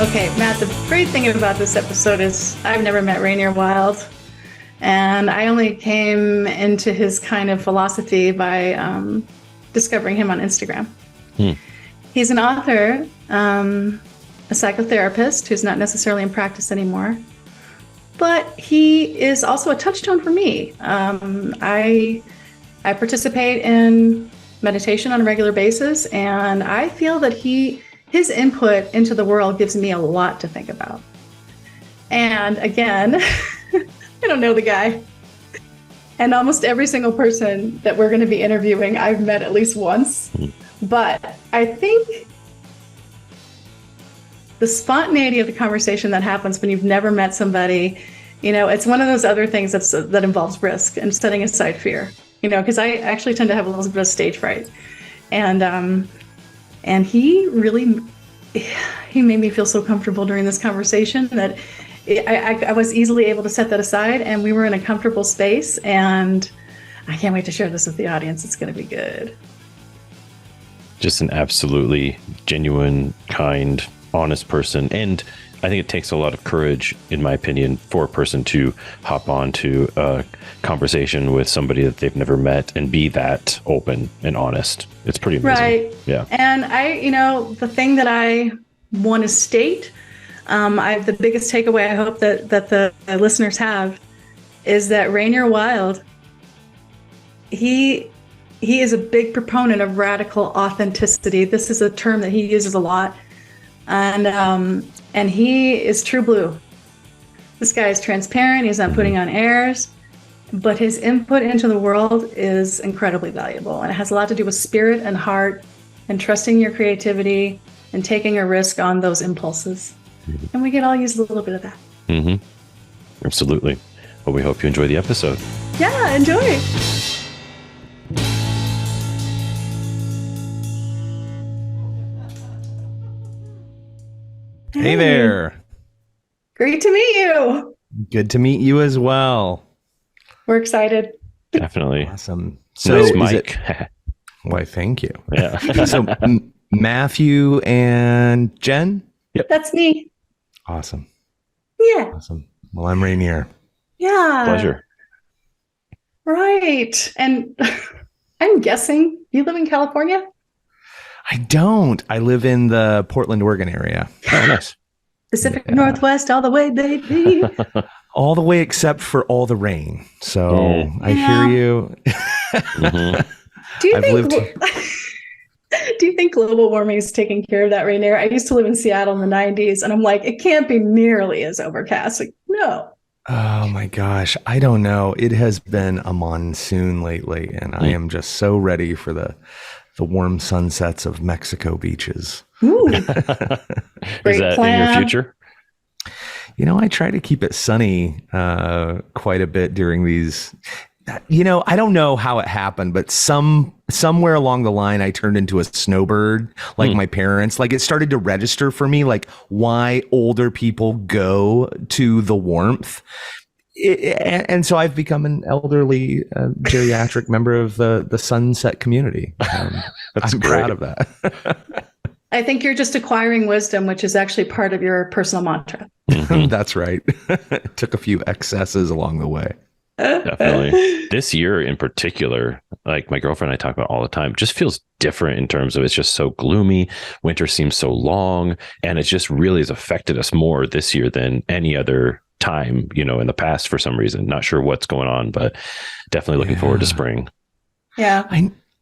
Okay, Matt, the great thing about this episode is I've never met Rainier Wylde, and I only came into his kind of philosophy by discovering him on Instagram. He's an author, a psychotherapist who's not necessarily in practice anymore, but he is also a touchstone for me. I participate in meditation on a regular basis, and I feel that his input into the world gives me a lot to think about. And again, I don't know the guy. And almost every single person that we're going to be interviewing, I've met at least once. But I think the spontaneity of the conversation that happens when you've never met somebody, it's one of those other things that involves risk and setting aside fear, because I actually tend to have a little bit of stage fright. And he made me feel so comfortable during this conversation that I was easily able to set that aside, and we were in a comfortable space, and I can't wait to share this with the audience. It's going to be good. Just an absolutely genuine, kind, honest person. And I think it takes a lot of courage, in my opinion, for a person to hop onto a conversation with somebody that they've never met and be that open and honest. It's pretty amazing. Right. Yeah. And the thing that I want to state, the biggest takeaway I hope that the listeners have is that Rainier Wylde, he is a big proponent of radical authenticity. This is a term that he uses a lot. And he is true blue. This guy is transparent. He's not putting on airs, but his input into the world is incredibly valuable. And it has a lot to do with spirit and heart and trusting your creativity and taking a risk on those impulses. And we could all use a little bit of that. Mm-hmm. Absolutely. Well, we hope you enjoy the episode. Yeah, enjoy. Hey there. Great to meet you. Good to meet you as well. We're excited. Definitely. Awesome. So Nice mic. Why, thank you. Yeah. So Matthew and Jen? Yep. That's me. Awesome. Yeah. Awesome. Well, I'm Rainier. Yeah. Pleasure. Right. And I'm guessing you live in California? I don't. I live in the Portland, Oregon area. Oh, nice. Pacific Northwest all the way, baby. All the way except for all the rain. So I Yeah. hear you. Mm-hmm. Do you think global warming is taking care of that, Rainier? I used to live in Seattle in the 90s, and I'm like, it can't be nearly as overcast. Like, no. Oh my gosh. I don't know. It has been a monsoon lately, and I am just so ready for the warm sunsets of Mexico beaches. Ooh. Is that in your future? I try to keep it sunny quite a bit during these. I don't know how it happened, but somewhere along the line, I turned into a snowbird, like my parents. Like, it started to register for me, like, why older people go to the warmth. And so I've become an elderly geriatric member of the Sunset community. I'm proud of that. I think you're just acquiring wisdom, which is actually part of your personal mantra. That's right. Took a few excesses along the way. Definitely. This year in particular, like my girlfriend and I talk about all the time, just feels different in terms of it's just so gloomy. Winter seems so long, and it just really has affected us more this year than any other time, in the past for some reason. Not sure what's going on, but definitely looking forward to spring. Yeah.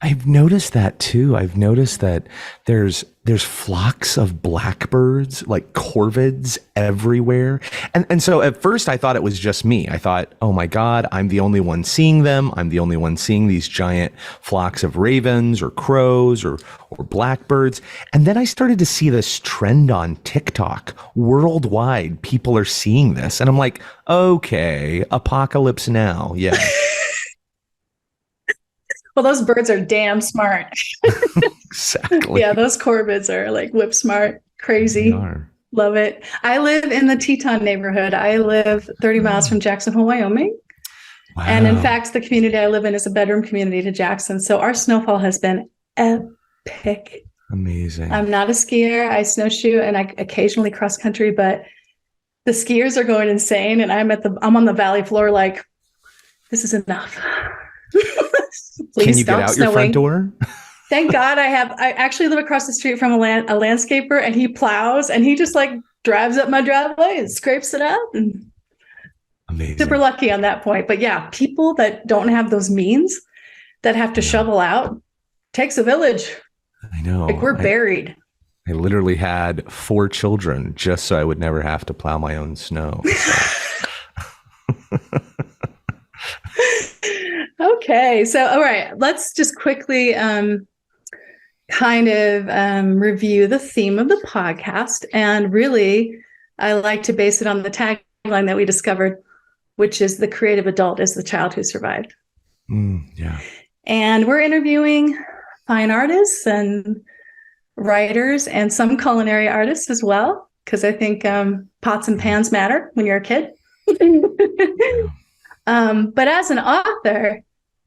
I've noticed that too. I've noticed that there's flocks of blackbirds, like corvids, everywhere. And so at first I thought it was just me. I thought, oh my God, I'm the only one seeing them. I'm the only one seeing these giant flocks of ravens or crows or blackbirds. And then I started to see this trend on TikTok. Worldwide, people are seeing this. And I'm like, okay, apocalypse now. Yeah. Well, those birds are damn smart. Exactly. Yeah, those corvids are like whip smart, crazy. They are. Love it. I live in the Teton neighborhood. I live 30 miles from Jacksonville, Wyoming. Wow. And in fact, the community I live in is a bedroom community to Jackson. So our snowfall has been epic. Amazing. I'm not a skier. I snowshoe and I occasionally cross country, but the skiers are going insane, and I'm on the valley floor like, this is enough. Please Can you stop get out snowing. your front door? Thank God I actually live across the street from a landscaper, and he plows, and he just like drives up my driveway and scrapes it up. And amazing. Super lucky on that point. But yeah, people that don't have those means, that have to shovel out, takes a village. I know. Like we're buried. I literally had 4 children just so I would never have to plow my own snow. So. Okay. So, all right, let's just quickly review the theme of the podcast. And really, I like to base it on the tagline that we discovered, which is the creative adult is the child who survived. Yeah. And we're interviewing fine artists and writers and some culinary artists as well, because I think pots and pans matter when you're a kid. But as an author,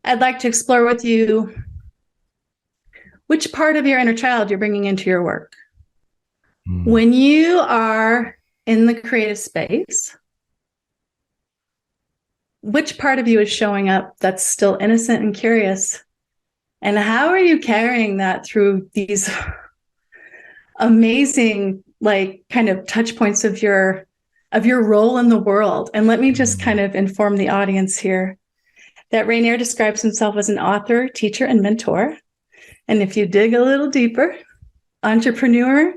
I'd like to explore with you which part of your inner child you're bringing into your work. When you are in the creative space, which part of you is showing up that's still innocent and curious? And how are you carrying that through these amazing, like, kind of touch points of your role in the world? And let me just kind of inform the audience here that Rainier describes himself as an author, teacher, and mentor. And if you dig a little deeper, entrepreneur,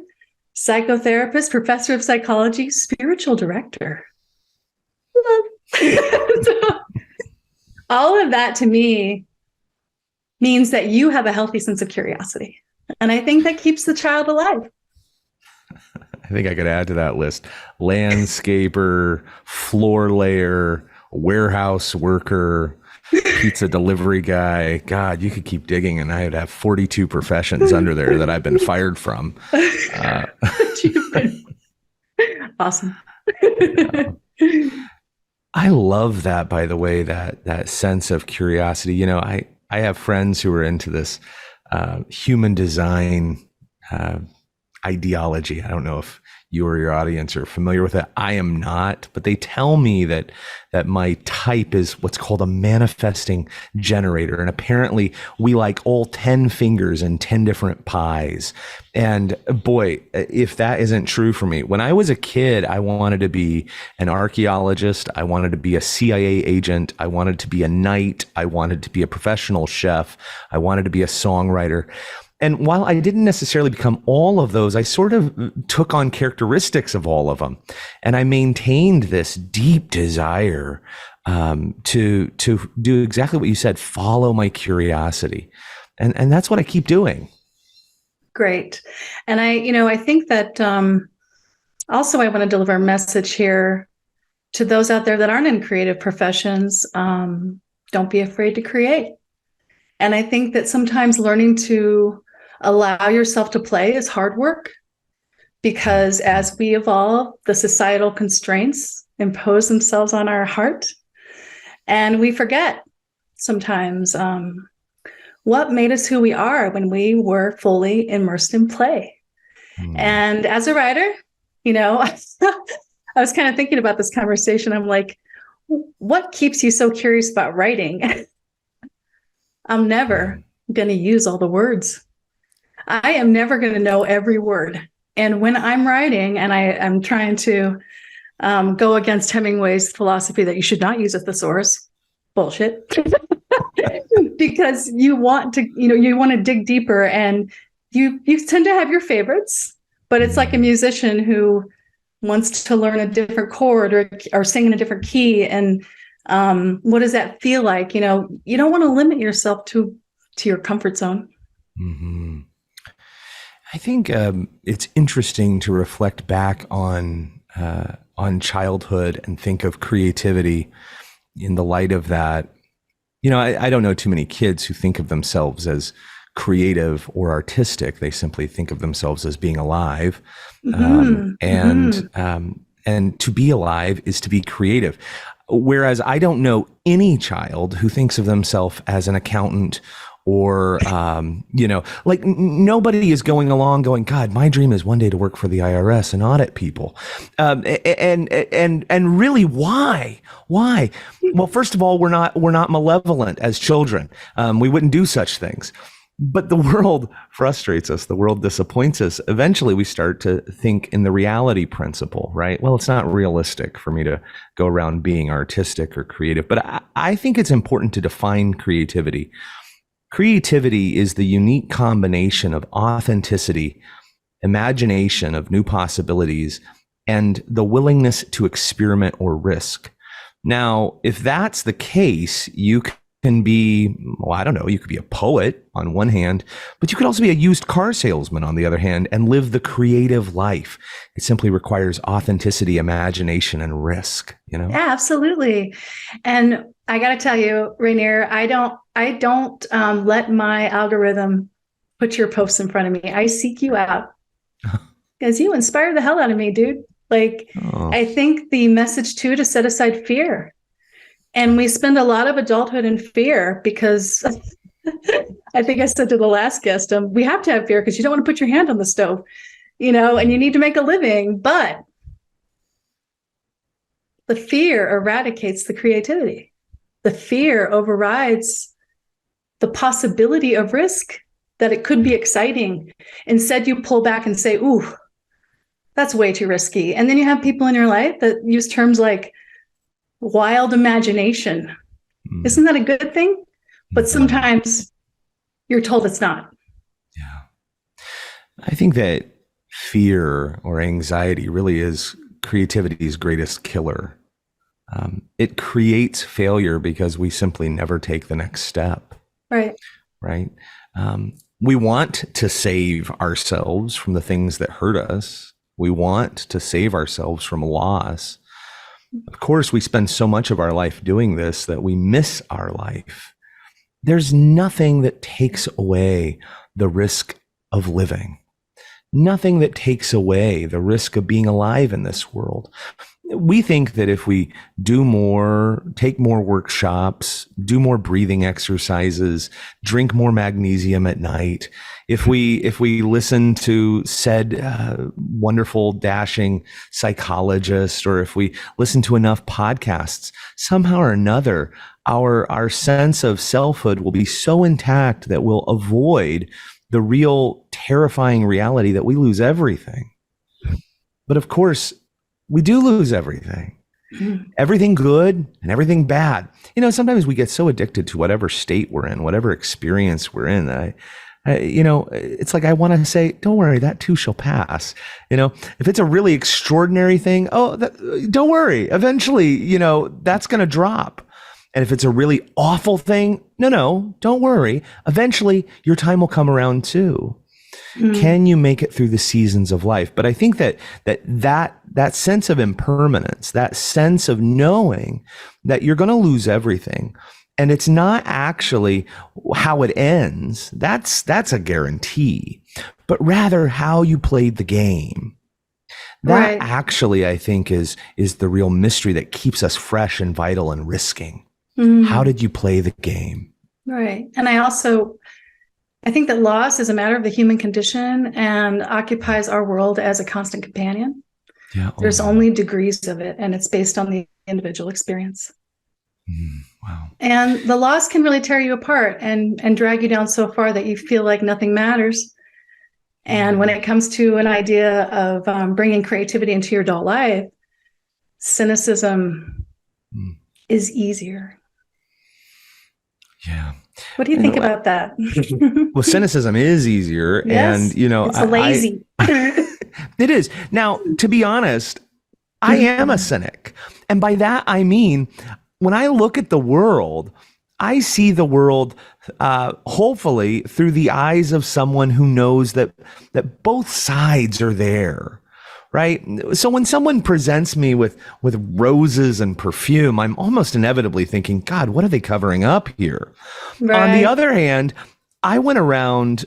psychotherapist, professor of psychology, spiritual director. So, all of that to me means that you have a healthy sense of curiosity. And I think that keeps the child alive. I think I could add to that list: landscaper, floor layer, warehouse worker, pizza delivery guy. God, you could keep digging and I'd have 42 professions under there that I've been fired from. Awesome. I love that, by the way, that sense of curiosity. You know, I have friends who are into this human design ideology. I don't know if you or your audience are familiar with it. I am not, but they tell me that my type is what's called a manifesting generator. And apparently we like all 10 fingers in 10 different pies. And boy, if that isn't true for me, when I was a kid, I wanted to be an archaeologist. I wanted to be a CIA agent. I wanted to be a knight. I wanted to be a professional chef. I wanted to be a songwriter. And while I didn't necessarily become all of those, I sort of took on characteristics of all of them. And I maintained this deep desire to do exactly what you said, follow my curiosity. And that's what I keep doing. Great. And I think that also I want to deliver a message here to those out there that aren't in creative professions. Don't be afraid to create. And I think that sometimes learning to allow yourself to play is hard work, because as we evolve, the societal constraints impose themselves on our heart. And we forget sometimes what made us who we are when we were fully immersed in play. And as a writer, I was kind of thinking about this conversation. I'm like, what keeps you so curious about writing? I'm never going to use all the words. I am never going to know every word. And when I'm writing and I'm trying to go against Hemingway's philosophy that you should not use a thesaurus, bullshit, because you want to dig deeper, and you tend to have your favorites, but it's like a musician who wants to learn a different chord or sing in a different key. And what does that feel like? You don't want to limit yourself to your comfort zone. Mm-hmm. I think it's interesting to reflect back on childhood and think of creativity in the light of that. I don't know too many kids who think of themselves as creative or artistic. They simply think of themselves as being alive. And to be alive is to be creative. Whereas I don't know any child who thinks of themselves as an accountant or, like nobody is going along going, God, my dream is one day to work for the IRS and audit people. And really, why? Well, first of all, we're not malevolent as children. We wouldn't do such things. But the world frustrates us. The world disappoints us. Eventually, we start to think in the reality principle, right? Well, it's not realistic for me to go around being artistic or creative. But I think it's important to define creativity. Creativity is the unique combination of authenticity, imagination of new possibilities, and the willingness to experiment or risk. Now, if that's the case, you can be, well, I don't know, you could be a poet on one hand, but you could also be a used car salesman on the other hand and live the creative life. It simply requires authenticity, imagination, and risk, Yeah, absolutely. And I got to tell you, Rainier, I don't let my algorithm put your posts in front of me. I seek you out because you inspire the hell out of me, dude. Like, I think the message too, to set aside fear. And we spend a lot of adulthood in fear because I think I said to the last guest, we have to have fear because you don't want to put your hand on the stove, and you need to make a living. But the fear eradicates the creativity. The fear overrides the possibility of risk, that it could be exciting. Instead, you pull back and say, ooh, that's way too risky. And then you have people in your life that use terms like wild imagination. Isn't that a good thing? But sometimes you're told it's not. Yeah. I think that fear or anxiety really is creativity's greatest killer. It creates failure because we simply never take the next step. Right. We want to save ourselves from the things that hurt us. We want to save ourselves from loss. Of course, we spend so much of our life doing this that we miss our life. There's nothing that takes away the risk of living. Nothing that takes away the risk of being alive in this world. We think that if we do more, take more workshops, do more breathing exercises, drink more magnesium at night, if we listen to said wonderful, dashing psychologist, or if we listen to enough podcasts, somehow or another, our sense of selfhood will be so intact that we'll avoid the real terrifying reality that we lose everything. But of course, we do lose everything. Everything good and everything bad. Sometimes we get so addicted to whatever state we're in, whatever experience we're in. It's like I want to say, don't worry, that too shall pass. If it's a really extraordinary thing, don't worry. Eventually, that's going to drop. And if it's a really awful thing, no, don't worry. Eventually, your time will come around too. Can you make it through the seasons of life? But I think that sense of impermanence, that sense of knowing that you're going to lose everything, and it's not actually how it ends. That's a guarantee, but rather how you played the game. That actually, I think, is the real mystery that keeps us fresh and vital and risking. How did you play the game? Right. And I think that loss is a matter of the human condition and occupies our world as a constant companion. Yeah. There's only degrees of it, and it's based on the individual experience. Wow. And the loss can really tear you apart and drag you down so far that you feel like nothing matters. And when it comes to an idea of bringing creativity into your adult life, cynicism is easier. Yeah. What do you think about that? Well, cynicism is easier. Yes, and, it's lazy. It is. Now, to be honest, I am a cynic. And by that, I mean, when I look at the world, I see the world, hopefully, through the eyes of someone who knows that both sides are there. Right. So when someone presents me with roses and perfume, I'm almost inevitably thinking, God, what are they covering up here? Right. On the other hand, I went around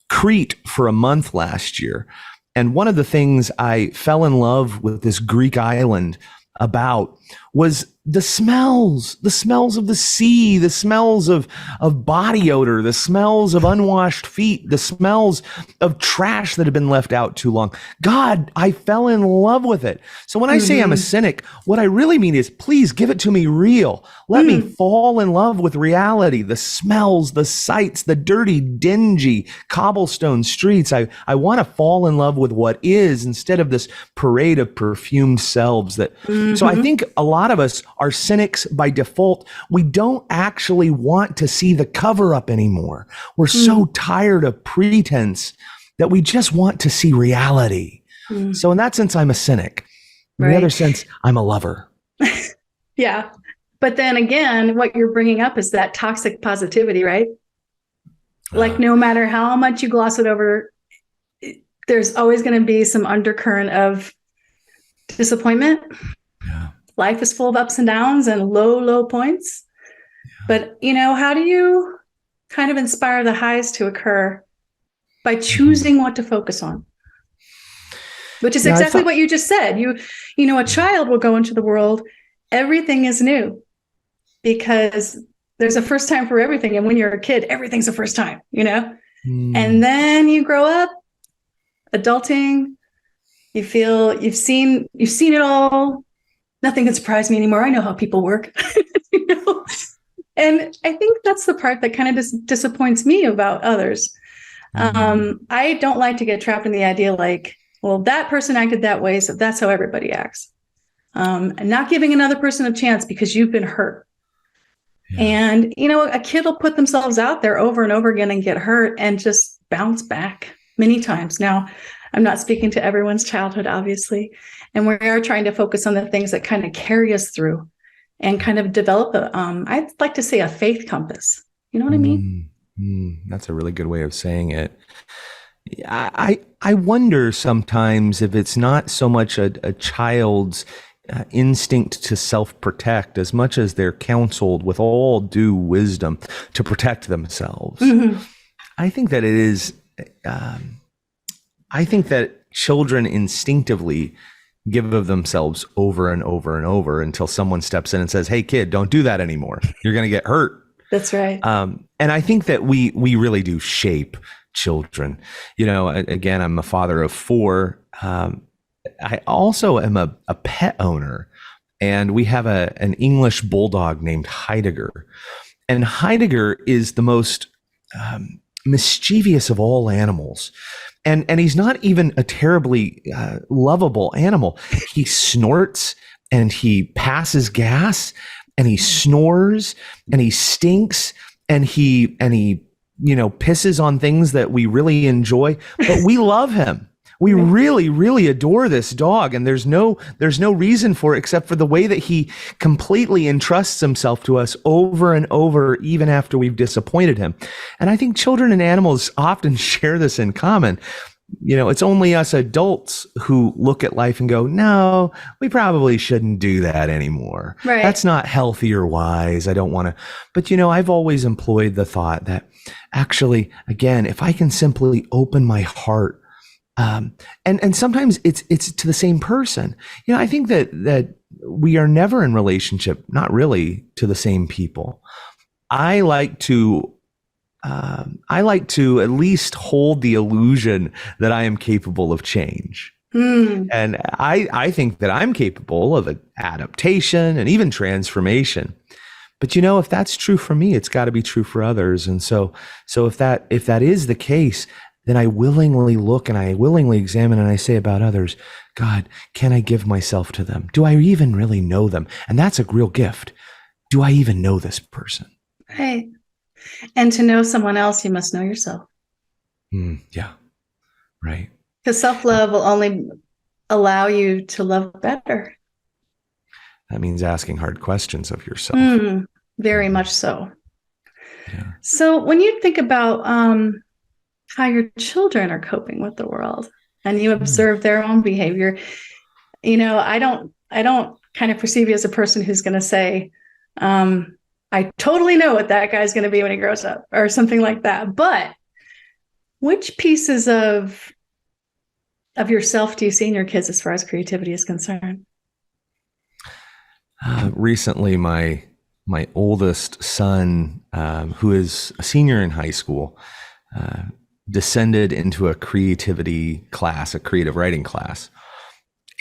Crete for a month last year. And one of the things I fell in love with this Greek island about was the smells of the sea, the smells of body odor, the smells of unwashed feet, the smells of trash that had been left out too long. God, I fell in love with it. So when I say I'm a cynic, what I really mean is, please give it to me real. Let me fall in love with reality, the smells, the sights, the dirty, dingy cobblestone streets. I want to fall in love with what is instead of this parade of perfumed selves that. So I think a lot of us are cynics by default. We don't actually want to see the cover up anymore. We're so tired of pretense that we just want to see reality. So in that sense, I'm a cynic. In the other sense, I'm a lover. Yeah. But then again, what you're bringing up is that toxic positivity, right? Like no matter how much you gloss it over, there's always going to be some undercurrent of disappointment. Yeah. Life is full of ups and downs and low points. Yeah. But, how do you kind of inspire the highs to occur? By choosing what to focus on, which is exactly what you just said. A child will go into the world. Everything is new because there's a first time for everything. And when you're a kid, everything's the first time, and then you grow up, adulting, you feel you've seen it all. Nothing can surprise me anymore. I know how people work, and I think that's the part that kind of disappoints me about others. I don't like to get trapped in the idea like, well, that person acted that way, so that's how everybody acts. And not giving another person a chance because you've been hurt. Yeah. And, a kid will put themselves out there over and over again and get hurt and just bounce back many times. Now, I'm not speaking to everyone's childhood, obviously. And we are trying to focus on the things that kind of carry us through and kind of develop I'd like to say a faith compass. You know what I mean? That's a really good way of saying it. I wonder sometimes if it's not so much a child's instinct to self-protect as much as they're counseled with all due wisdom to protect themselves. I think that it is. I think that children instinctively give of themselves over and over and over until someone steps in and says, "Hey, kid, don't do that anymore. You're going to get hurt." That's right. And I think that we really do shape children. Again, I'm a father of 4. I also am a pet owner, and we have an English bulldog named Heidegger. And Heidegger is the most mischievous of all animals. And he's not even a terribly lovable animal. He snorts and he passes gas and he snores and he stinks and he pisses on things that we really enjoy, but we love him. We really, really adore this dog, and there's no reason for it except for the way that he completely entrusts himself to us over and over, even after we've disappointed him. And I think children and animals often share this in common. It's only us adults who look at life and go, "No, we probably shouldn't do that anymore. Right. That's not healthy or wise. I don't want to." But, I've always employed the thought that actually, again, if I can simply open my heart, and sometimes it's to the same person. I think that we are never in relationship, not really to the same people. I like to at least hold the illusion that I am capable of change. And I think that I'm capable of adaptation and even transformation. But if that's true for me, it's got to be true for others. And so if that is the case, then I willingly look and I willingly examine and I say about others, God, can I give myself to them? Do I even really know them? And that's a real gift. Do I even know this person? Right. And to know someone else, you must know yourself. Yeah. Right. Because self-love will only allow you to love better. That means asking hard questions of yourself. Very much so. Yeah. So when you think about how your children are coping with the world and you observe their own behavior, I don't kind of perceive you as a person who's going to say, I totally know what that guy's going to be when he grows up or something like that. But which pieces of yourself do you see in your kids as far as creativity is concerned? Recently, my oldest son, who is a senior in high school, descended into a creativity class, a creative writing class.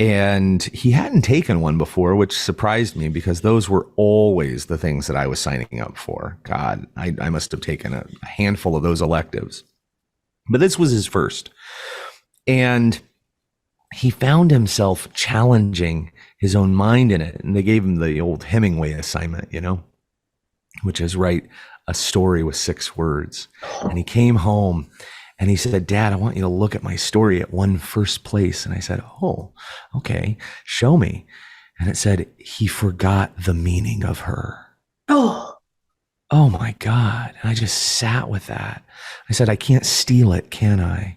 And he hadn't taken one before, which surprised me because those were always the things that I was signing up for. God, I must have taken a handful of those electives. But this was his first. And he found himself challenging his own mind in it. And they gave him the old Hemingway assignment, which is write a story with 6 words. And he came home and he said, Dad, I want you to look at my story. It won first place. And I said, oh, okay, show me. And it said, he forgot the meaning of her. Oh my God. And I just sat with that. I said, I can't steal it, can I?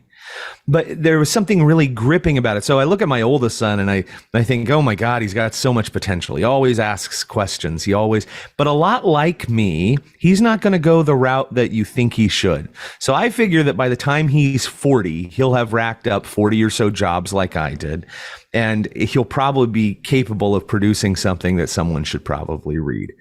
But there was something really gripping about it. So I look at my oldest son and I think, oh my God, he's got so much potential. He always asks questions. But a lot like me, he's not going to go the route that you think he should. So I figure that by the time he's 40, he'll have racked up 40 or so jobs like I did. And he'll probably be capable of producing something that someone should probably read.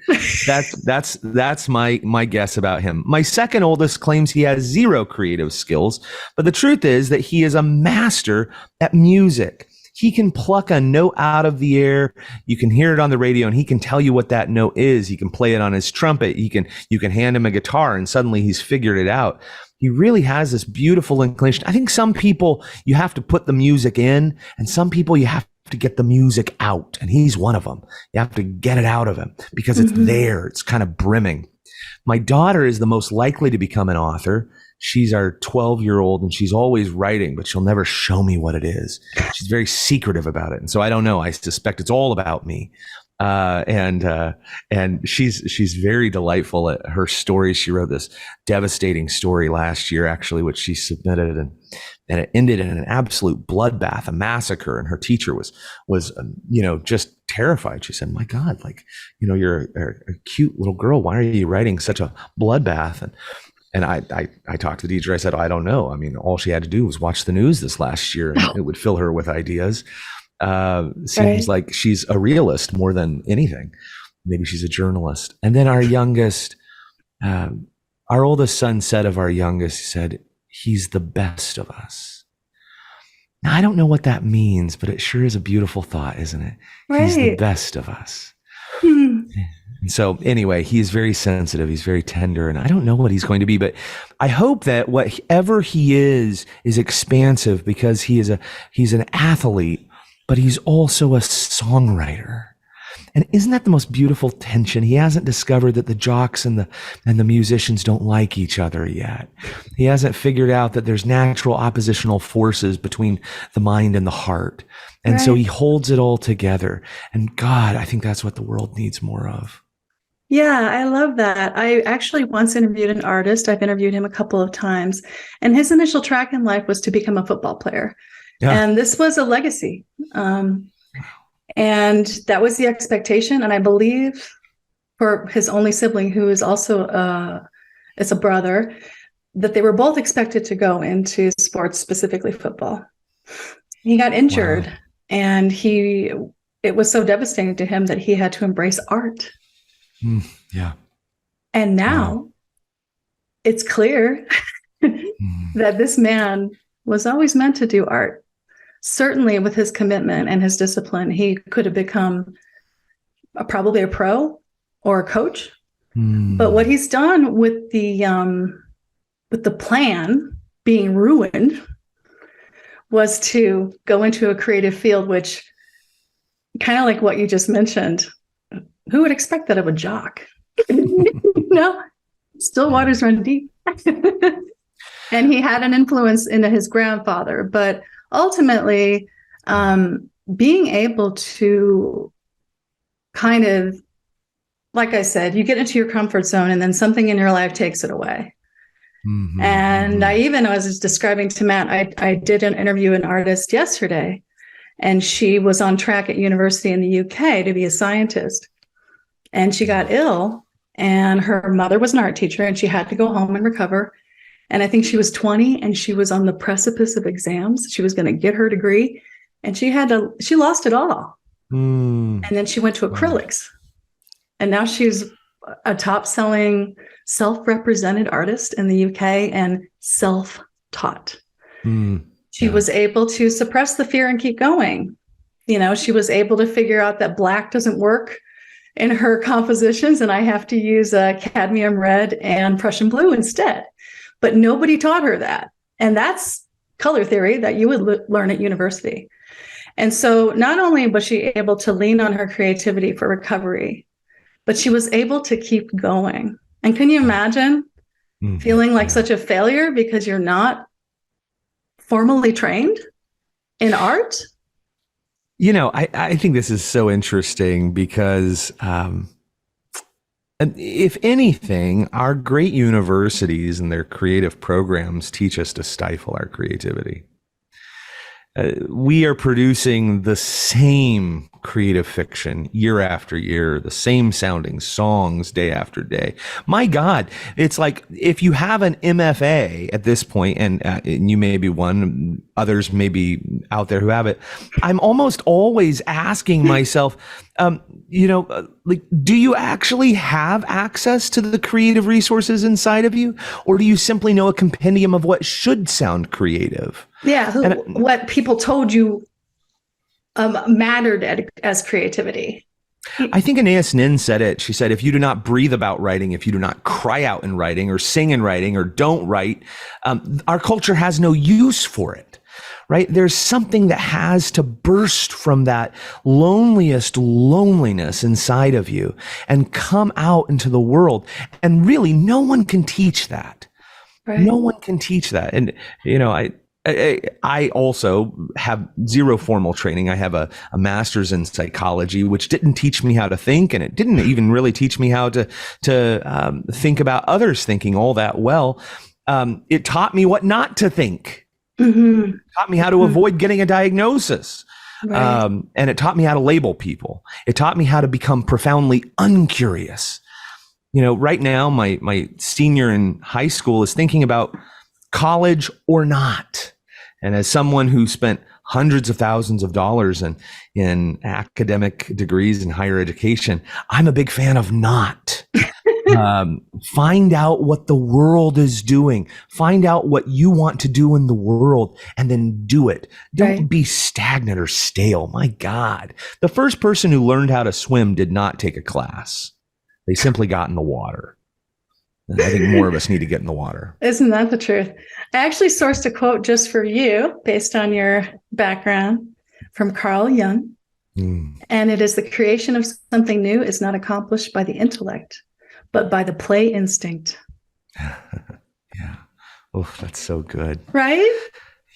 That's my guess about him. My second oldest claims he has 0 creative skills, but the truth is that he is a master at music. He can pluck a note out of the air. You can hear it on the radio and he can tell you what that note is. He can play it on his trumpet. You can hand him a guitar and suddenly he's figured it out. He really has this beautiful inclination. I think some people you have to put the music in and some people you have to get the music out. And he's one of them. You have to get it out of him because it's there. It's kind of brimming. My daughter is the most likely to become an author. She's our 12-year-old and she's always writing, but she'll never show me what it is. She's very secretive about it. And so I don't know. I suspect it's all about me. And she's very delightful at her stories. She wrote this devastating story last year, actually, which she submitted, and it ended in an absolute bloodbath, a massacre. And her teacher was just terrified. She said, "My God, you're a cute little girl. Why are you writing such a bloodbath?" And I talked to the teacher. I said, I don't know. I mean, all she had to do was watch the news this last year, and it would fill her with ideas. Seems like she's a realist more than anything. Maybe she's a journalist. And then our oldest son said of our youngest, he said, he's the best of us. Now, I don't know what that means, but it sure is a beautiful thought, isn't it? Right. He's the best of us. And so anyway, he is very sensitive. He's very tender, and I don't know what he's going to be, but I hope that whatever he is expansive because he's an athlete, but he's also a songwriter. And isn't that the most beautiful tension? He hasn't discovered that the jocks and the musicians don't like each other yet. He hasn't figured out that there's natural oppositional forces between the mind and the heart. And so he holds it all together. And God, I think that's what the world needs more of. Yeah, I love that. I actually once interviewed an artist. I've interviewed him a couple of times. And his initial track in life was to become a football player. Yeah. And this was a legacy. And that was the expectation. And I believe for his only sibling, who is also it's a brother, that they were both expected to go into sports, specifically football. He got injured, and it was so devastating to him that he had to embrace art. Yeah. And now it's clear that this man was always meant to do art. Certainly with his commitment and his discipline, he could have become probably a pro or a coach. But what he's done with the plan being ruined was to go into a creative field, which kind of like what you just mentioned, who would expect that of a jock? No, still waters run deep. And he had an influence into his grandfather, but ultimately, being able to kind of, like I said, you get into your comfort zone and then something in your life takes it away. And I was describing to Matt, I did interview an artist yesterday, and she was on track at university in the UK to be a scientist. And she got ill, and her mother was an art teacher, and she had to go home and recover. And I think she was 20 and she was on the precipice of exams. She was going to get her degree, and she lost it all. Mm. And then she went to acrylics. And now she's a top-selling self-represented artist in the UK and self-taught. She was able to suppress the fear and keep going. She was able to figure out that black doesn't work in her compositions, and I have to use cadmium red and Prussian blue instead. But nobody taught her that. And that's color theory that you would learn at university. And so not only was she able to lean on her creativity for recovery, but she was able to keep going. And can you imagine feeling like such a failure because you're not formally trained in art? I think this is so interesting because if anything, our great universities and their creative programs teach us to stifle our creativity. We are producing the same creative fiction year after year, the same sounding songs day after day. My God, it's like if you have an MFA at this point, and you may be one, others may be out there who have it, I'm almost always asking myself, do you actually have access to the creative resources inside of you? Or do you simply know a compendium of what should sound creative? Yeah, what people told you mattered as creativity. I think Anais Nin said it. She said, if you do not breathe about writing, if you do not cry out in writing or sing in writing or don't write, our culture has no use for it. Right? There's something that has to burst from that loneliest loneliness inside of you and come out into the world. And really, no one can teach that. Right. No one can teach that. And, I also have zero formal training. I have a master's in psychology, which didn't teach me how to think, and it didn't even really teach me how to think about others thinking all that well. It taught me what not to think. It taught me how to avoid getting a diagnosis. Right. And it taught me how to label people. It taught me how to become profoundly uncurious. Right now, my senior in high school is thinking about college or not. And as someone who spent hundreds of thousands of dollars in academic degrees in higher education, I'm a big fan of not. Find out what the world is doing. Find out what you want to do in the world and then do it. Don't be stagnant or stale. My God. The first person who learned how to swim did not take a class. They simply got in the water. And I think more of us need to get in the water. Isn't that the truth? I actually sourced a quote just for you based on your background from Carl Jung. And it is, the creation of something new is not accomplished by the intellect, but by the play instinct. Yeah. Oh, that's so good. Right?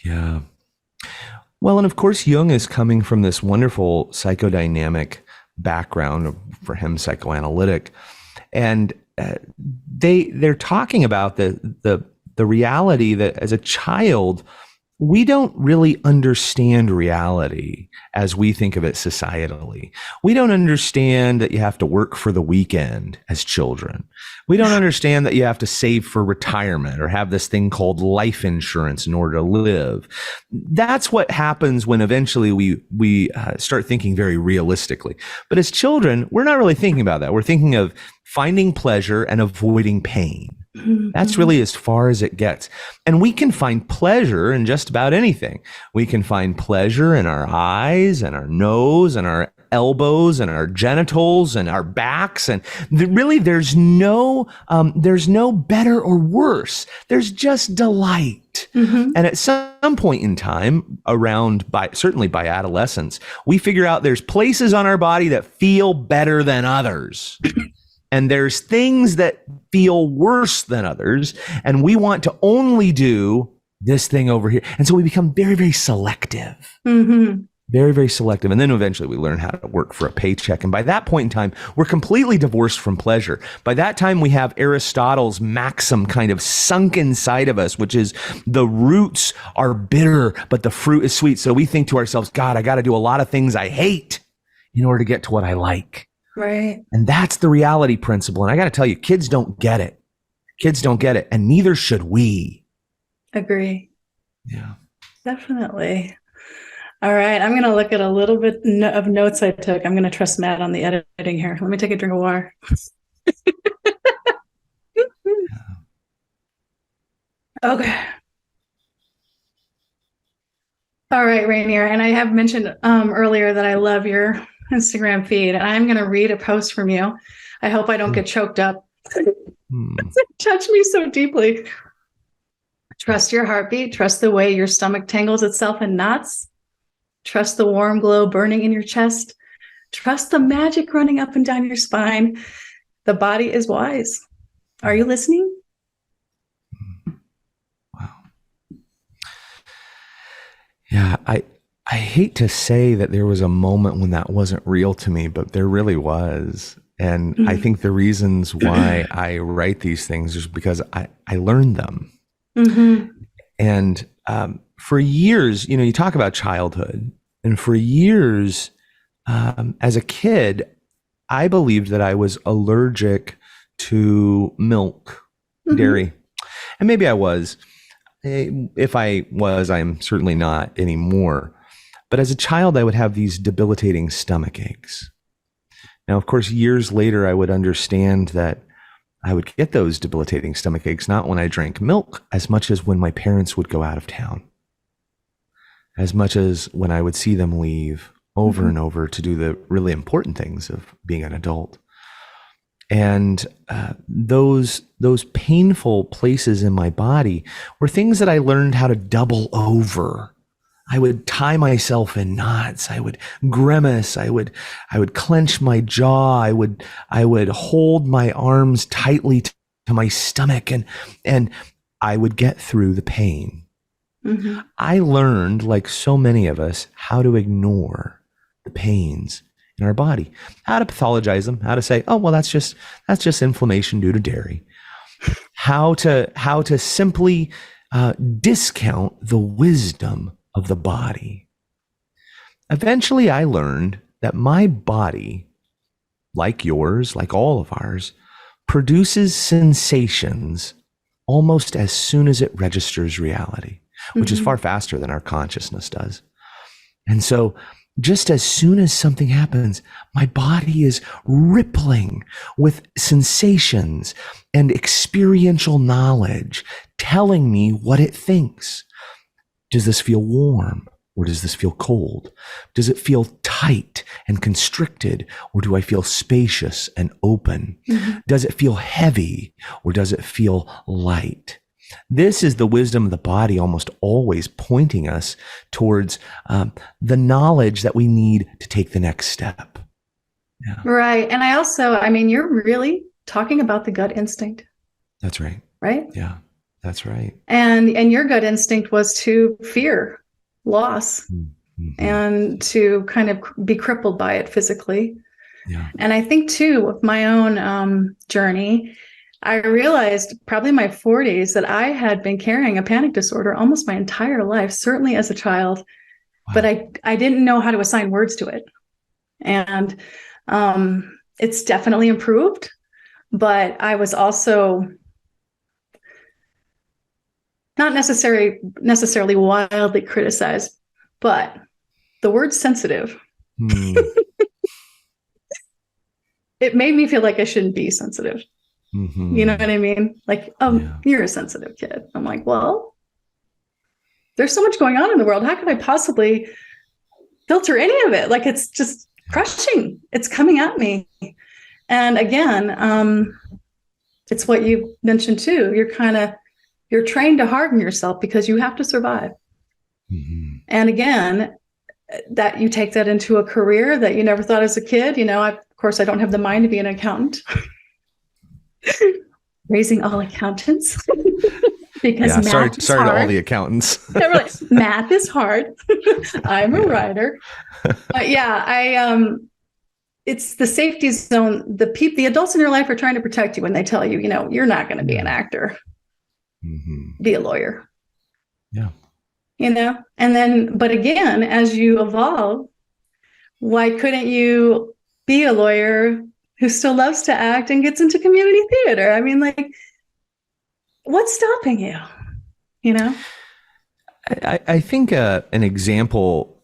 Yeah. Well, and of course, Jung is coming from this wonderful psychodynamic background, for him, psychoanalytic. And they're talking about the reality that as a child, we don't really understand reality as we think of it societally. We don't understand that you have to work for the weekend as children. We don't understand that you have to save for retirement or have this thing called life insurance in order to live. That's what happens when eventually we start thinking very realistically. But as children, we're not really thinking about that. We're thinking of finding pleasure and avoiding pain. That's really as far as it gets. And we can find pleasure in just about anything. We can find pleasure in our eyes and our nose and our elbows and our genitals and our backs. And really, there's no better or worse. There's just delight. And at some point in time, certainly by adolescence, we figure out there's places on our body that feel better than others. And there's things that feel worse than others, and we want to only do this thing over here. And so we become very, very selective. Very, very selective. And then eventually we learn how to work for a paycheck. And by that point in time, we're completely divorced from pleasure. By that time, we have Aristotle's maxim kind of sunk inside of us, which is the roots are bitter, but the fruit is sweet. So we think to ourselves, God, I got to do a lot of things I hate in order to get to what I like. Right. And that's the reality principle. And I got to tell you, kids don't get it. Kids don't get it. And neither should we. Agree. Yeah. Definitely. All right, I'm going to look at a little bit of notes I took. I'm going to trust Matt on the editing here. Let me take a drink of water. Okay. All right, Rainier. And I have mentioned earlier that I love your Instagram feed, and I'm going to read a post from you. I hope I don't get choked up. It touched me so deeply. Trust your heartbeat. Trust the way your stomach tangles itself in knots. Trust the warm glow burning in your chest. Trust the magic running up and down your spine. The body is wise. Are you listening? Wow. Yeah, I hate to say that there was a moment when that wasn't real to me, but there really was. And I think the reasons why I write these things is because I learned them. And for years, you talk about childhood, and for years, as a kid, I believed that I was allergic to milk, dairy, and maybe I was. If I was, I'm certainly not anymore. But as a child, I would have these debilitating stomach aches. Now, of course, years later, I would understand that I would get those debilitating stomach aches not when I drank milk as much as when my parents would go out of town, as much as when I would see them leave over and over to do the really important things of being an adult. And those painful places in my body were things that I learned how to double over. I would tie myself in knots. I would grimace. I would clench my jaw. I would hold my arms tightly to my stomach, and I would get through the pain. I learned, like so many of us, how to ignore the pains in our body, how to pathologize them, how to say, oh, well, that's just inflammation due to dairy. How to simply discount the wisdom of the body. Eventually, I learned that my body, like yours, like all of ours, produces sensations almost as soon as it registers reality, which is far faster than our consciousness does. And so just as soon as something happens, my body is rippling with sensations and experiential knowledge, telling me what it thinks. Does this feel warm, or does this feel cold? Does it feel tight and constricted, or do I feel spacious and open? Does it feel heavy, or does it feel light? This is the wisdom of the body almost always pointing us towards the knowledge that we need to take the next step. Yeah. Right. And you're really talking about the gut instinct. That's right. Right? Yeah, that's right. And your gut instinct was to fear loss and to kind of be crippled by it physically. Yeah. And I think too, with my own journey, I realized probably in my 40s that I had been carrying a panic disorder almost my entire life, certainly as a child, but I didn't know how to assign words to it. And it's definitely improved, but I was also not necessarily wildly criticized, but the word sensitive, it made me feel like I shouldn't be sensitive. You know what I mean? Like, you're a sensitive kid. I'm like, well, there's so much going on in the world. How could I possibly filter any of it? Like, it's just crushing. It's coming at me. And again, it's what you mentioned too. You're trained to harden yourself because you have to survive. And again, that you take that into a career that you never thought as a kid. Of course, I don't have the mind to be an accountant. Raising all accountants because sorry to all the accountants. Math is hard. I'm a writer, but it's the safety zone. The adults in your life are trying to protect you when they tell you, you're not going to be an actor. Be a lawyer. Yeah. And then, but again, as you evolve, why couldn't you be a lawyer who still loves to act and gets into community theater? I mean, like, what's stopping you? I think an example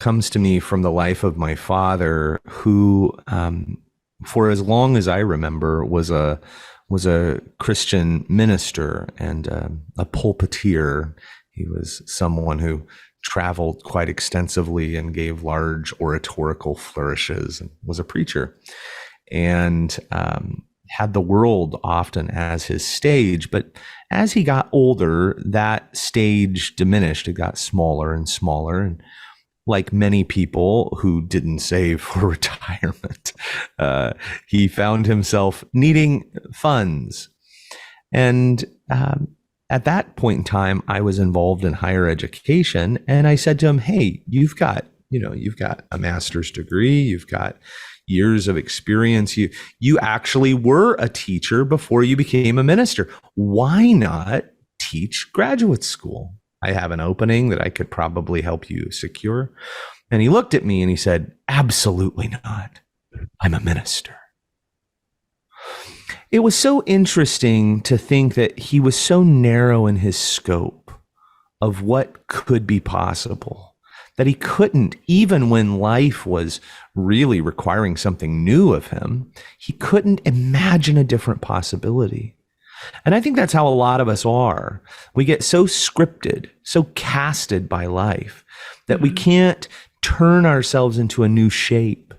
comes to me from the life of my father, who, for as long as I remember, was a Christian minister and a pulpiteer. He was someone who traveled quite extensively and gave large oratorical flourishes and was a preacher, and had the world often as his stage. But as he got older, that stage diminished. It got smaller and smaller. And like many people who didn't save for retirement, he found himself needing funds. And at that point in time, I was involved in higher education, and I said to him, "Hey, you've got a master's degree, you've got years of experience. You actually were a teacher before you became a minister. Why not teach graduate school? I have an opening that I could probably help you secure." And he looked at me and he said, "Absolutely not. I'm a minister." It was so interesting to think that he was so narrow in his scope of what could be possible, that he couldn't, even when life was really requiring something new of him, he couldn't imagine a different possibility. And I think that's how a lot of us are. We get so scripted, so casted by life, that we can't turn ourselves into a new shape.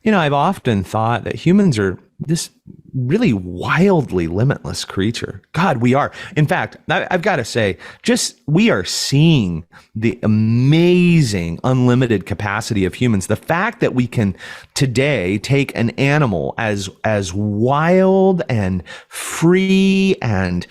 I've often thought that humans are this really wildly limitless creature. God, we are. In fact, I've got to say, we are seeing the amazing unlimited capacity of humans. The fact that we can today take an animal as wild and free and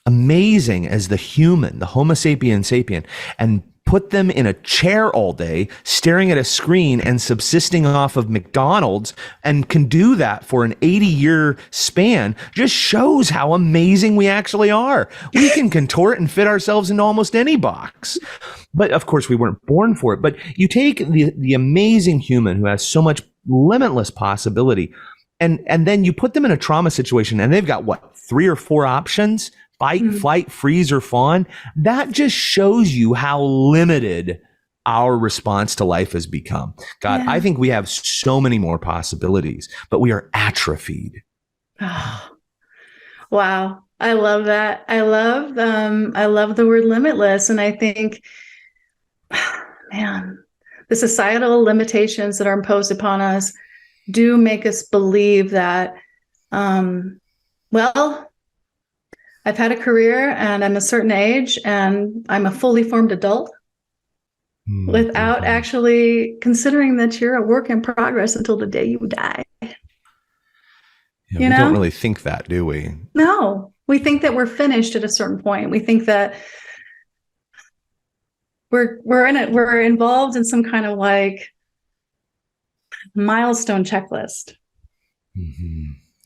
amazing as the human, the Homo sapien sapien, and put them in a chair all day, staring at a screen and subsisting off of McDonald's, and can do that for an 80-year span, just shows how amazing we actually are. We can contort and fit ourselves into almost any box. But of course, we weren't born for it. But you take the amazing human who has so much limitless possibility, and then you put them in a trauma situation, and they've got, 3 or 4 options? Fight, flight, freeze, or fawn. That just shows you how limited our response to life has become. God, I think we have so many more possibilities, but we are atrophied. Oh, wow. I love that. I love the word limitless. And I think, man, the societal limitations that are imposed upon us do make us believe that, I've had a career and I'm a certain age and I'm a fully formed adult, without actually considering that you're a work in progress until the day you die. Yeah, we don't really think that, do we? No, we think that we're finished at a certain point. We think that we're involved in some kind of milestone checklist.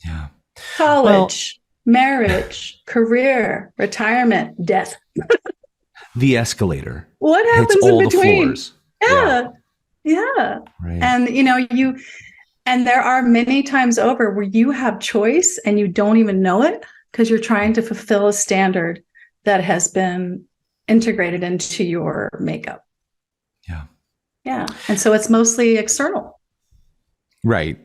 Yeah. College. Marriage, career, retirement, death. The escalator. What happens in between? Yeah. Right. And and there are many times over where you have choice and you don't even know it because you're trying to fulfill a standard that has been integrated into your makeup. Yeah. And so it's mostly external. Right.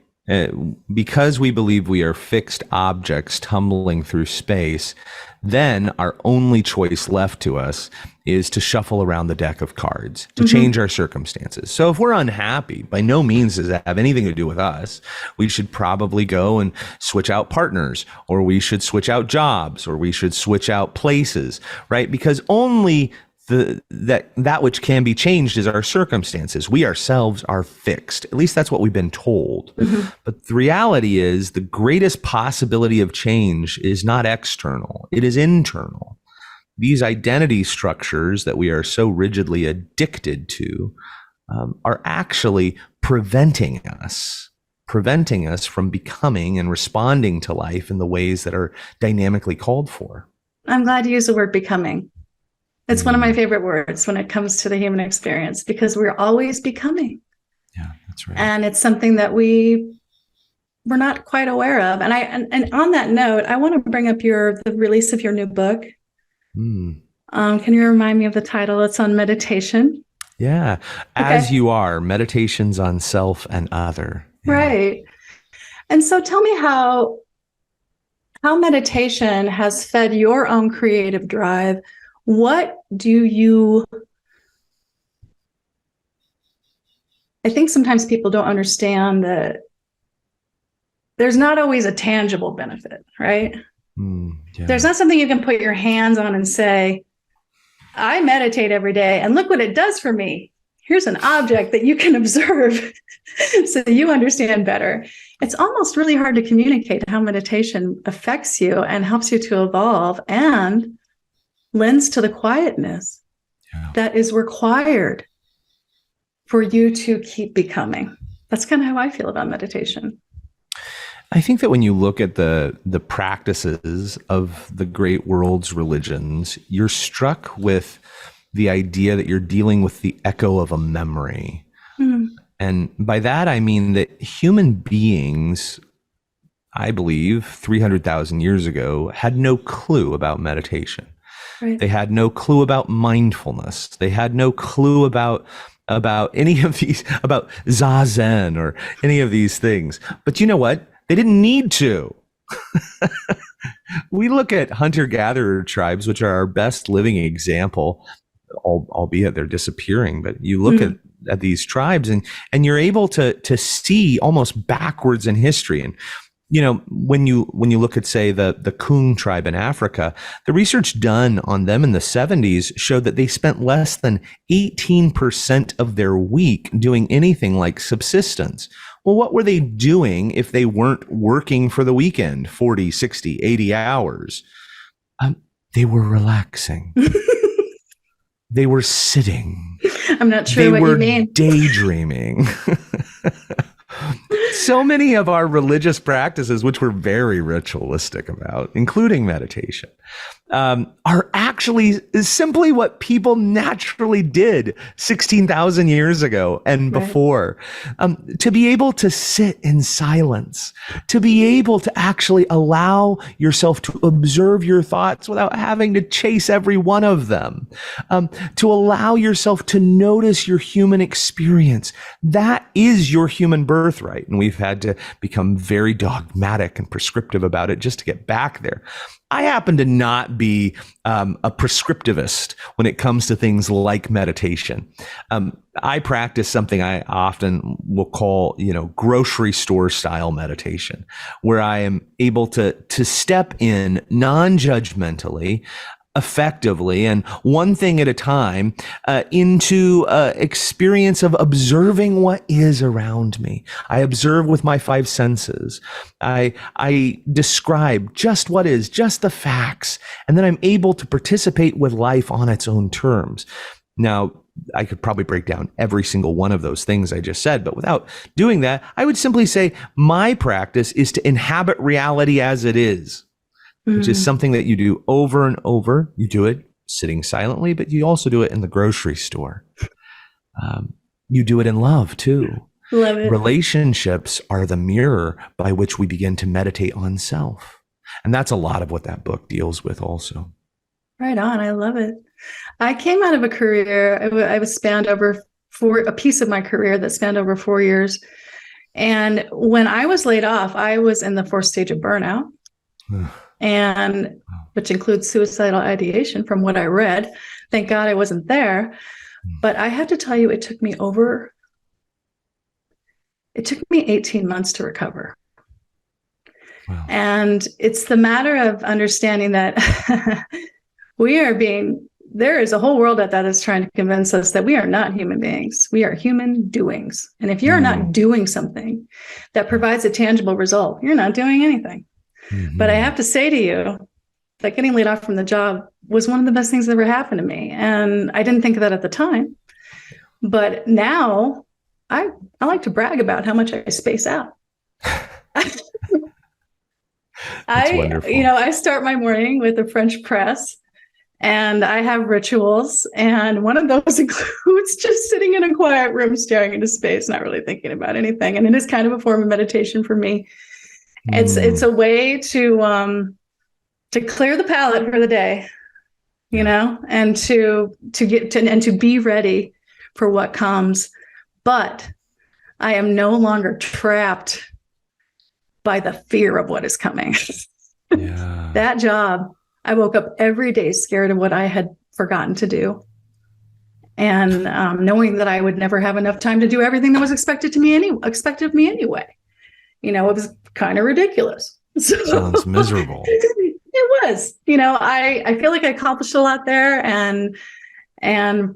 Because we believe we are fixed objects tumbling through space, then our only choice left to us is to shuffle around the deck of cards, to change our circumstances. So if we're unhappy, by no means does that have anything to do with us. We should probably go and switch out partners, or we should switch out jobs, or we should switch out places, right? Because only that which can be changed is our circumstances. We ourselves are fixed. At least that's what we've been told. But the reality is the greatest possibility of change is not external. It is internal. These identity structures that we are so rigidly addicted to are actually preventing us from becoming and responding to life in the ways that are dynamically called for. I'm glad you used the word becoming. It's one of my favorite words when it comes to the human experience, because we're always becoming. Yeah, that's right. And it's something that we're not quite aware of. And on that note, I want to bring up the release of your new book. Can you remind me of the title? It's on meditation. Yeah. Okay. As you are, meditations on self and other. Yeah. Right. And so tell me how meditation has fed your own creative drive. What do you, I think sometimes people don't understand that there's not always a tangible benefit, right? Yeah. There's not something you can put your hands on and say, I meditate every day and look what it does for me. Here's an object that you can observe so you understand better. It's almost really hard to communicate how meditation affects you and helps you to evolve and lends to the quietness that is required for you to keep becoming. That's kind of how I feel about meditation. I think that when you look at the practices of the great world's religions, you're struck with the idea that you're dealing with the echo of a memory. And by that, I mean that human beings, I believe, 300,000 years ago, had no clue about meditation. Right. They had no clue about mindfulness. They had no clue about any of these, about Zazen or any of these things. But you know what? They didn't need to. We look at hunter-gatherer tribes, which are our best living example, albeit they're disappearing. But you look at these tribes and you're able to see almost backwards in history. And you know, when you look at, say, the Kung tribe in Africa, the research done on them in the 70s showed that they spent less than 18% of their week doing anything like subsistence. Well, what were they doing if they weren't working for the weekend, 40, 60, 80 hours? They were relaxing. They were sitting. I'm not sure what you mean. They were daydreaming. So many of our religious practices, which we're very ritualistic about, including meditation, are actually simply what people naturally did 16,000 years ago and before. To be able to sit in silence, to be able to actually allow yourself to observe your thoughts without having to chase every one of them, to allow yourself to notice your human experience. That is your human birthright. And we've had to become very dogmatic and prescriptive about it just to get back there. I happen to not be a prescriptivist when it comes to things like meditation. I practice something I often will call, grocery store style meditation, where I am able to step in non-judgmentally, effectively, and one thing at a time, into experience of observing what is around me. I observe with my five senses. I describe just what is, just the facts, and then I'm able to participate with life on its own terms. Now, I could probably break down every single one of those things I just said, but without doing that, I would simply say my practice is to inhabit reality as it is. Which is something that you do over and over. You do it sitting silently, but you also do it in the grocery store. You do it in love too. Love it. Relationships are the mirror by which we begin to meditate on self. And that's a lot of what that book deals with also. Right on. I love it. I came out of a career, I was spanned over a piece of my career that spanned over 4 years. And when I was laid off, I was in the fourth stage of burnout. And which includes suicidal ideation from what I read. Thank God I wasn't there. But I have to tell you, it took me 18 months to recover. Wow. And it's the matter of understanding that there is a whole world out there that's trying to convince us that we are not human beings. We are human doings. And if you're not doing something that provides a tangible result, you're not doing anything. But I have to say to you that getting laid off from the job was one of the best things that ever happened to me. And I didn't think of that at the time. But now I like to brag about how much I space out. I start my morning with a French press, and I have rituals. And one of those includes just sitting in a quiet room, staring into space, not really thinking about anything. And it is kind of a form of meditation for me. It's a way to clear the palate for the day, and to get to and to be ready for what comes. But I am no longer trapped by the fear of what is coming. Yeah. That job, I woke up every day scared of what I had forgotten to do. And knowing that I would never have enough time to do everything that was expected of me anyway. It was kind of ridiculous. Sounds miserable. It was. I feel like I accomplished a lot there, and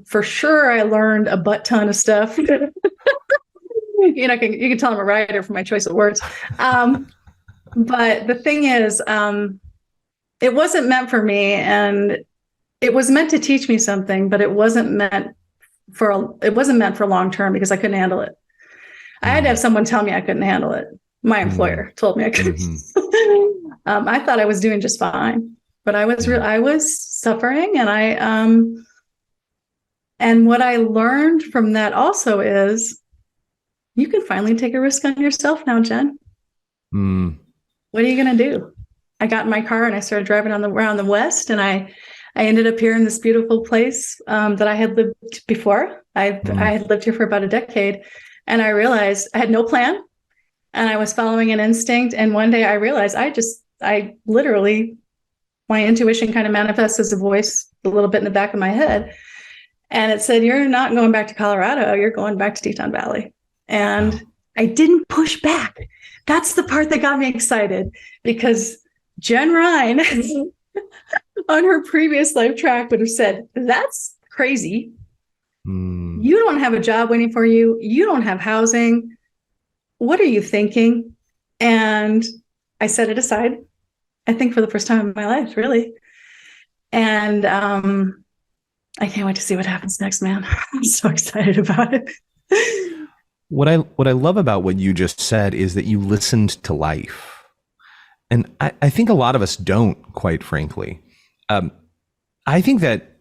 for sure I learned a butt ton of stuff. You can tell I'm a writer for my choice of words. But the thing is, it wasn't meant for me, and it was meant to teach me something, but it wasn't meant for long term because I couldn't handle it. I had to have someone tell me I couldn't handle it. My employer told me I couldn't. I thought I was doing just fine, but I was suffering, and and what I learned from that also is you can finally take a risk on yourself now, Jen. What are you going to do? I got in my car and I started driving around the West, and I ended up here in this beautiful place that I had lived before. I had lived here for about a decade, and I realized I had no plan, and I was following an instinct. And one day I realized I literally, my intuition kind of manifests as a voice a little bit in the back of my head. And it said, "You're not going back to Colorado. You're going back to Teton Valley." And I didn't push back. That's the part that got me excited, because Jenn Ryan on her previous life track would have said, "That's crazy. You don't have a job waiting for you. You don't have housing. What are you thinking?" And I set it aside, I think for the first time in my life, really. And I can't wait to see what happens next, man. I'm so excited about it. What I love about what you just said is that you listened to life. And I think a lot of us don't, quite frankly. I think that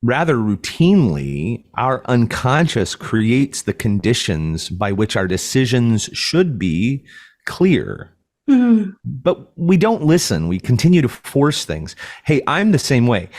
rather routinely, our unconscious creates the conditions by which our decisions should be clear. But we don't listen. We continue to force things. Hey, I'm the same way.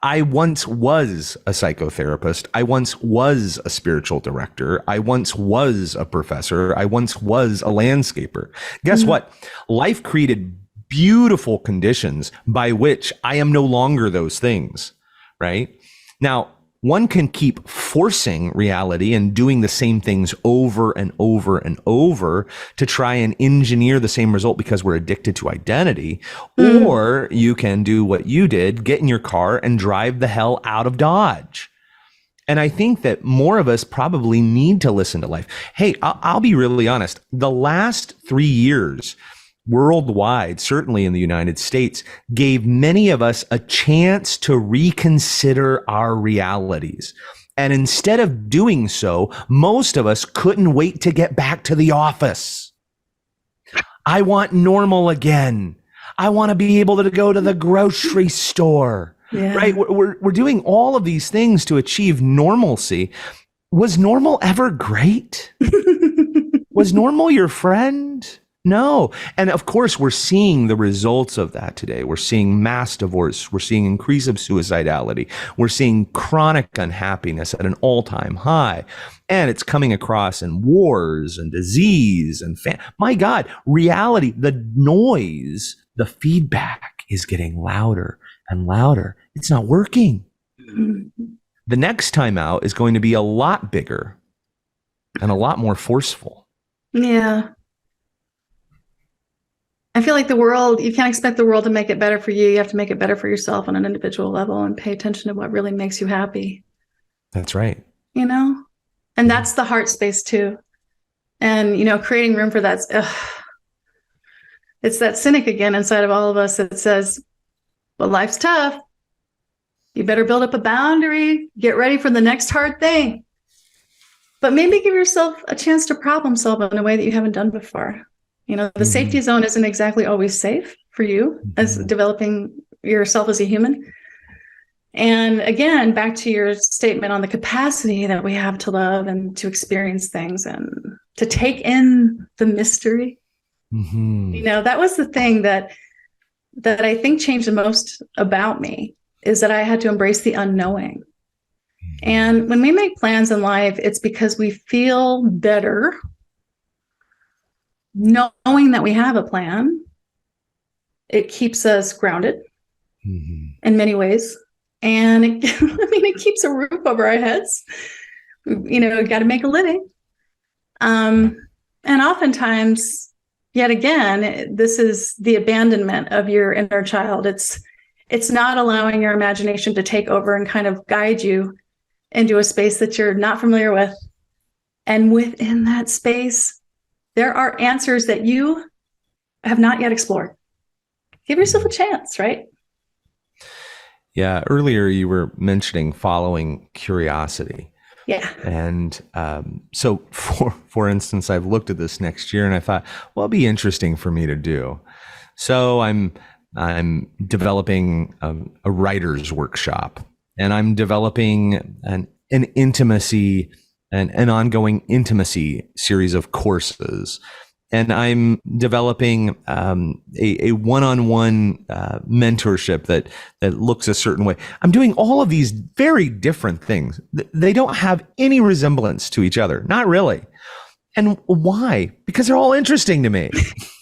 I once was a psychotherapist. I once was a spiritual director. I once was a professor. I once was a landscaper. Guess what? Life created beautiful conditions by which I am no longer those things, right? Now, one can keep forcing reality and doing the same things over and over and over to try and engineer the same result because we're addicted to identity. Or you can do what you did, get in your car and drive the hell out of Dodge. And I think that more of us probably need to listen to life. Hey, I'll be really honest. The last 3 years worldwide, certainly in the United States, gave many of us a chance to reconsider our realities. And instead of doing so, most of us couldn't wait to get back to the office. I want normal again. I want to be able to go to the grocery store, right? We're doing all of these things to achieve normalcy. Was normal ever great? Was normal your friend? No. And of course, we're seeing the results of that today. We're seeing mass divorce. We're seeing increase of suicidality. We're seeing chronic unhappiness at an all-time high. And it's coming across in wars and disease and my God, reality, the noise, the feedback is getting louder and louder. It's not working. The next time out is going to be a lot bigger and a lot more forceful. Yeah. I feel like you can't expect the world to make it better for you. You have to make it better for yourself on an individual level and pay attention to what really makes you happy. That's right. And that's the heart space too. And, creating room for that. It's that cynic again inside of all of us that says, well, life's tough. You better build up a boundary, get ready for the next hard thing. But maybe give yourself a chance to problem solve in a way that you haven't done before. The safety zone isn't exactly always safe for you as developing yourself as a human. And again, back to your statement on the capacity that we have to love and to experience things and to take in the mystery. That was the thing that I think changed the most about me, is that I had to embrace the unknowing. And when we make plans in life, it's because we feel better knowing that we have a plan. It keeps us grounded in many ways. And it keeps a roof over our heads. You know, got to make a living. And oftentimes, yet again, this is the abandonment of your inner child. It's not allowing your imagination to take over and kind of guide you into a space that you're not familiar with. And within that space, there are answers that you have not yet explored. Give yourself a chance, right? Yeah. Earlier, you were mentioning following curiosity. Yeah. And so, for instance, I've looked at this next year and I thought, well, it'll be interesting for me to do. So I'm developing a writer's workshop, and I'm developing an intimacy, an ongoing intimacy series of courses. And I'm developing a one-on-one mentorship that looks a certain way. I'm doing all of these very different things. They don't have any resemblance to each other. Not really. And why? Because they're all interesting to me.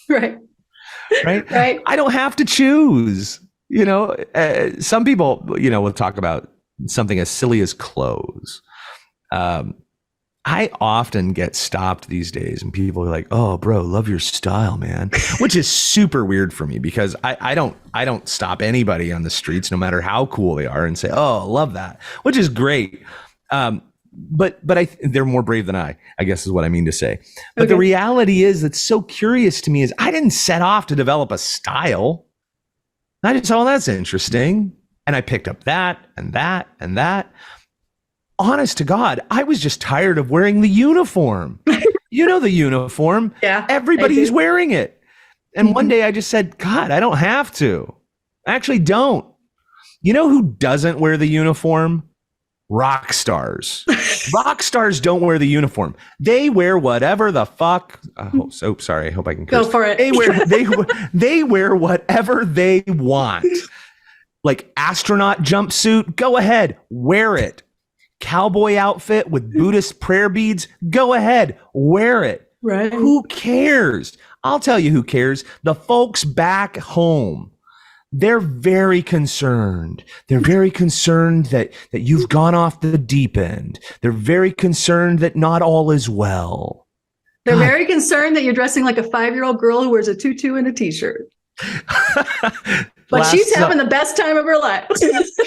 Right. Right. I don't have to choose. You know, some people, you know, will talk about something as silly as clothes. I often get stopped these days and people are like, "Oh, bro, love your style, man," which is super weird for me because I don't stop anybody on the streets, no matter how cool they are, and say, "Oh, love that," which is great. But they're more brave than I guess is what I mean to say. But the reality is that's so curious to me is I didn't set off to develop a style. I just, oh, that's interesting. And I picked up that and that and that. Honest to God, I was just tired of wearing the uniform. You know the uniform. Yeah. Everybody's wearing it. And one day I just said, God, I don't have to. I actually don't. You know who doesn't wear the uniform? Rock stars. Rock stars don't wear the uniform. They wear whatever the fuck. Sorry. I hope I can curse. Go for it. They wear whatever they want. Like astronaut jumpsuit, go ahead, wear it. Cowboy outfit with Buddhist prayer beads, go ahead, wear it. Right. Who cares? I'll tell you who cares. The folks back home. They're very concerned. They're very concerned that you've gone off the deep end. They're very concerned that not all is well. They're very concerned that you're dressing like a 5-year-old girl who wears a tutu and a t-shirt. But she's having the best time of her life.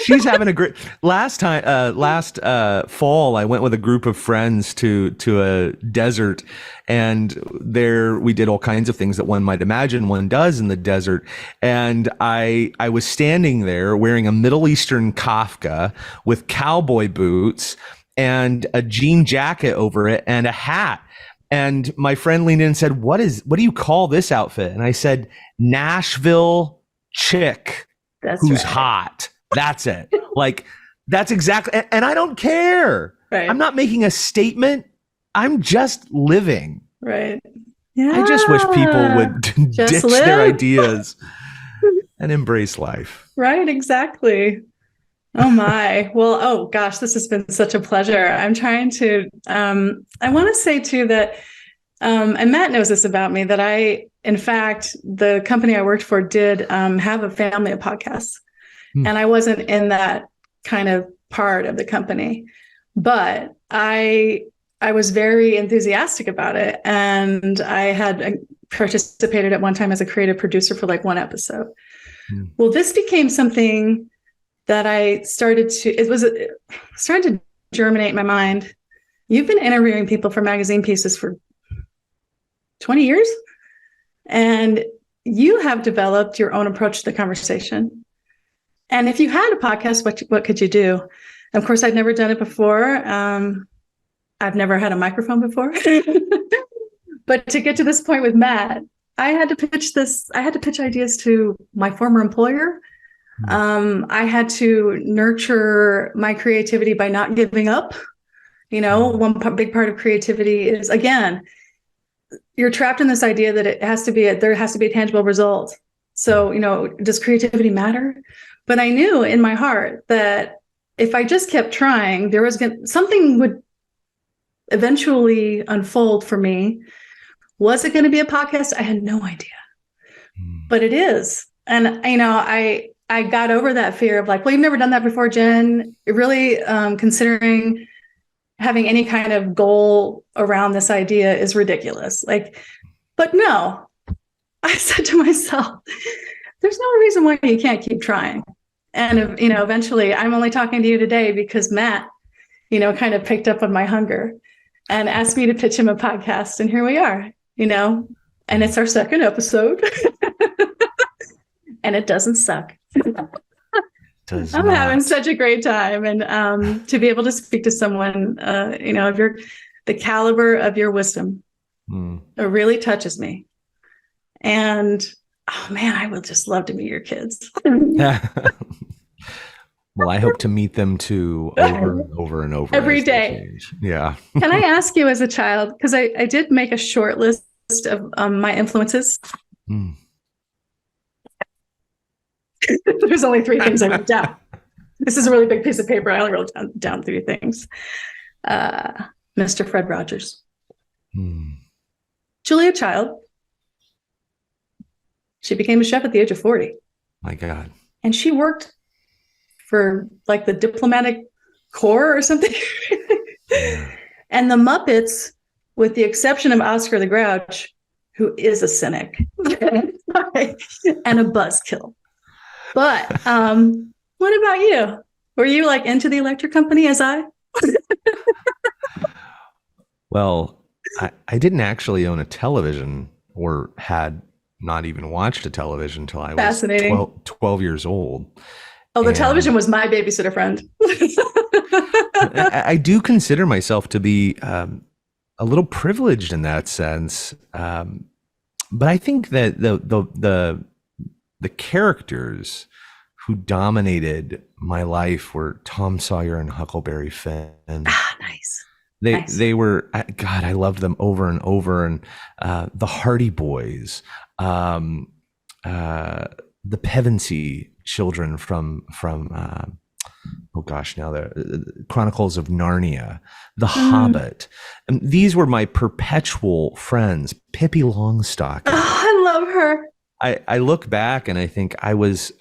She's having a great last fall. I went with a group of friends to a desert, and there we did all kinds of things that one might imagine one does in the desert. And I was standing there wearing a Middle Eastern kafka with cowboy boots and a jean jacket over it and a hat. And my friend leaned in and said, what do you call this outfit? And I said, Nashville chick who's hot. That's it. Like, that's exactly, and I don't care. Right. I'm not making a statement. I'm just living. Right. Yeah. I just wish people would ditch their ideas and embrace life. Right. Exactly. Oh my. Well, oh gosh, this has been such a pleasure. I'm trying to, I want to say too that, and Matt knows this about me, that in fact, the company I worked for did have a family of podcasts. And I wasn't in that kind of part of the company, but I was very enthusiastic about it. And I had participated at one time as a creative producer for like one episode. Well, this became something that it started to germinate in my mind. You've been interviewing people for magazine pieces for 20 years, and you have developed your own approach to the conversation. And if you had a podcast, what could you do? Of course, I'd never done it before. I've never had a microphone before. But to get to this point with Matt, I had to pitch ideas to my former employer. I had to nurture my creativity by not giving up. You know, one big part of creativity is, again, you're trapped in this idea that there has to be a tangible result. So, you know, does creativity matter? But I knew in my heart that if I just kept trying, something would eventually unfold for me. Was it going to be a podcast? I had no idea, but it is. And, I got over that fear of like, well, you've never done that before, Jen. Really considering having any kind of goal around this idea is ridiculous. Like, but no, I said to myself, there's no reason why you can't keep trying. And, eventually I'm only talking to you today because Matt, kind of picked up on my hunger and asked me to pitch him a podcast. And here we are, and it's our second episode and it doesn't suck. I'm having such a great time. And to be able to speak to someone, of the caliber of your wisdom, it really touches me. And, oh man, I would just love to meet your kids. Well, I hope to meet them too over and over and over. Every day. Yeah. Can I ask you as a child, because I did make a short list of my influences. There's only 3 things I wrote down. This is a really big piece of paper. I only wrote down 3 things. Mr. Fred Rogers. Julia Child. She became a chef at the age of 40. My God. And she worked for like the diplomatic corps or something. And the Muppets, with the exception of Oscar the Grouch, who is a cynic and a buzzkill. But what about you? Were you like into the electric company as I? Well, I didn't actually own a television or had not even watched a television until I was 12 years old. Oh, the television was my babysitter friend. I do consider myself to be a little privileged in that sense. But I think that the characters who dominated my life were Tom Sawyer and Huckleberry Finn. Ah, nice. They were, God, I loved them over and over. And the Hardy Boys, the Pevensey children from oh gosh, now the Chronicles of Narnia, The Hobbit. And these were my perpetual friends. Pippi Longstocking. Oh, I love her. I look back and I think I was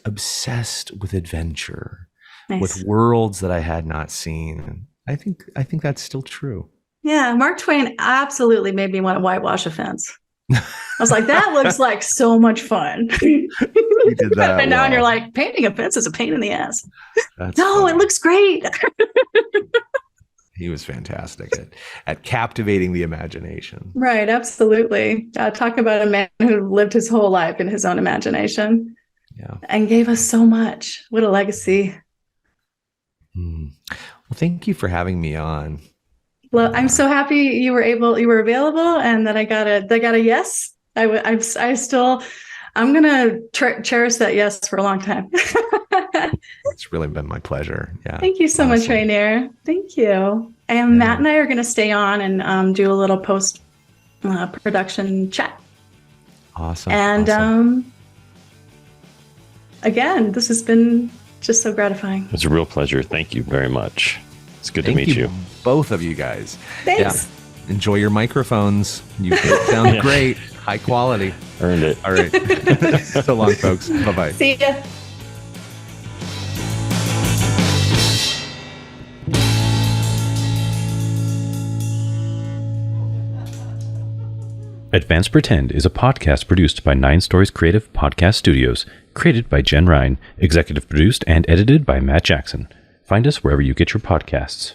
obsessed with adventure, with worlds that I had not seen. I think that's still true. Yeah, Mark Twain absolutely made me want to whitewash a fence. I was like, that looks like so much fun. You did that. And now you're like, painting a fence is a pain in the ass. It looks great. He was fantastic at captivating the imagination. Right, absolutely. Talk about a man who lived his whole life in his own imagination. Yeah. And gave us so much. What a legacy. Well, thank you for having me on. Well, I'm so happy you were available, and that I got a yes. I'm gonna cherish that yes for a long time. It's really been my pleasure. Yeah. Thank you so much, Rainier. Thank you. And Matt and I are gonna stay on and do a little post production chat. Awesome. And again, this has been just so gratifying. It's a real pleasure. Thank you very much. It's good to meet you. Both of you guys. Thanks. Yeah. Enjoy your microphones. You sound great. High quality. Earned it. All right. So long, folks. Bye-bye. See ya. Advanced Pretend is a podcast produced by 9 Stories Creative Podcast Studios, created by Jenn, executive produced and edited by Matt Jackson. Find us wherever you get your podcasts.